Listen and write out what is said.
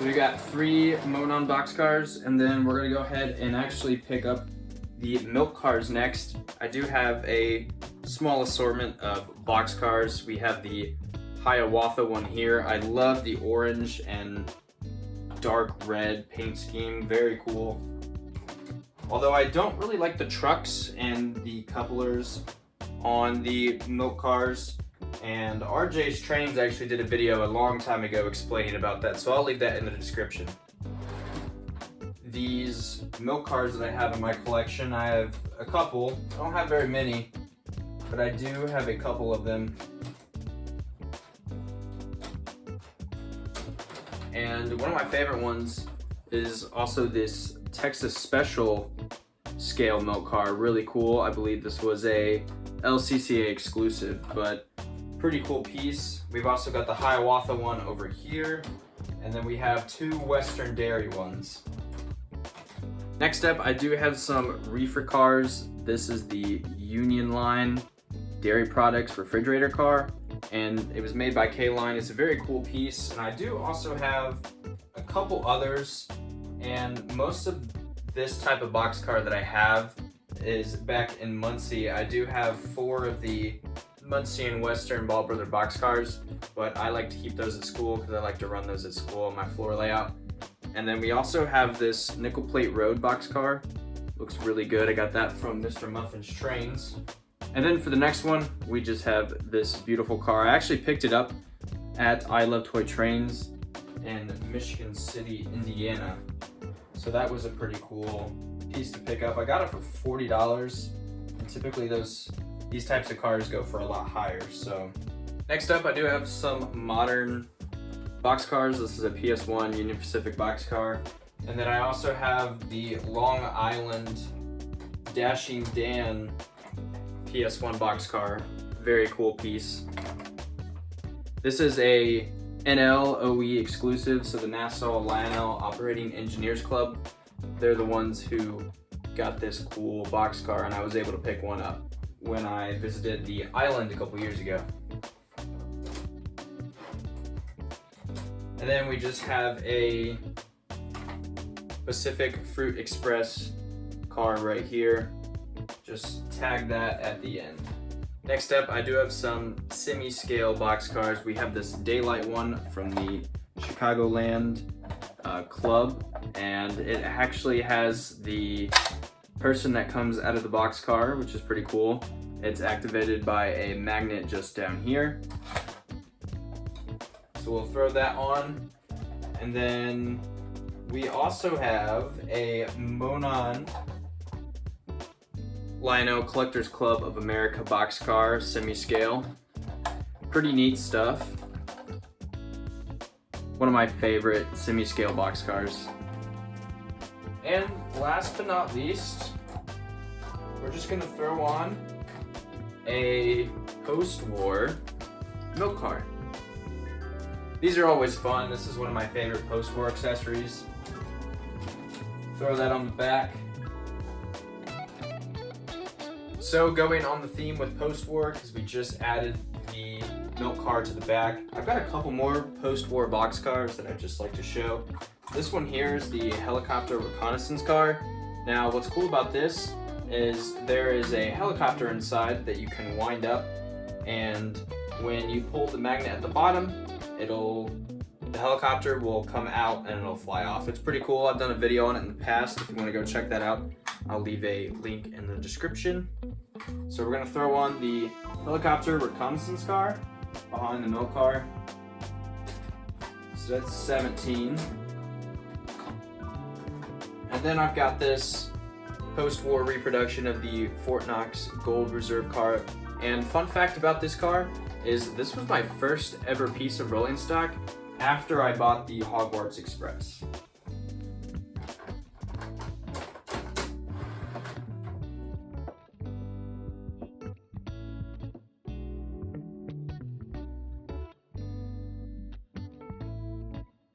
So we got 3 Monon Boxcars, and then we're gonna go ahead and actually pick up the milk cars next. I do have a small assortment of Boxcars. We have the Hiawatha one here. I love the orange and dark red paint scheme, very cool. Although I don't really like the trucks and the couplers on the milk cars. And RJ's Trains actually did a video a long time ago explaining about that, so I'll leave that in the description. These milk cars that I have in my collection, I have a couple. I don't have very many, but I do have a couple of them. And one of my favorite ones is also this Texas Special scale milk car. Really cool. I believe this was a LCCA exclusive, but pretty cool piece. We've also got the Hiawatha one over here, and then we have 2 Western Dairy ones. Next up, I do have some reefer cars. This is the Union Line Dairy Products refrigerator car, and it was made by K-Line. It's a very cool piece, and I do also have a couple others, and most of this type of boxcar that I have is back in Muncie. I do have 4 of the Muncie and Western Ball Brother boxcars, but I like to keep those at school because I like to run those at school on my floor layout. And then we also have this Nickel Plate Road boxcar. Looks really good. I got that from Mr. Muffin's Trains. And then for the next one, we just have this beautiful car. I actually picked it up at I Love Toy Trains in Michigan City, Indiana. So that was a pretty cool piece to pick up. I got it for $40, and typically these types of cars go for a lot higher. So next up, I do have some modern boxcars. This is a PS1 Union Pacific boxcar. And then I also have the Long Island Dashing Dan PS1 boxcar. Very cool piece. This is a NLOE exclusive, so the Nassau Lionel Operating Engineers Club. They're the ones who got this cool boxcar, and I was able to pick one up when I visited the island a couple years ago. And then we just have a Pacific Fruit Express car right here. Just tag that at the end. Next up, I do have some semi-scale boxcars. We have this Daylight one from the Chicagoland Club, and it actually has the person that comes out of the boxcar, which is pretty cool. It's activated by a magnet just down here. So we'll throw that on. And then we also have a Monon Lionel Collectors Club of America boxcar, semi-scale. Pretty neat stuff. One of my favorite semi-scale boxcars. And last but not least, we're just gonna throw on a post-war milk car. These are always fun. This is one of my favorite post-war accessories. Throw that on the back. So going on the theme with post-war, because we just added the milk car to the back, I've got a couple more post-war boxcars that I'd just like to show. This one here is the helicopter reconnaissance car. Now what's cool about this is there is a helicopter inside that you can wind up, and when you pull the magnet at the bottom, the helicopter will come out and it'll fly off. It's pretty cool. I've done a video on it in the past. If you want to go check that out, I'll leave a link in the description. So we're going to throw on the helicopter reconnaissance car behind the milk car. So that's 17. And then I've got this post-war reproduction of the Fort Knox Gold Reserve car. And fun fact about this car is this was my first ever piece of rolling stock after I bought the Hogwarts Express.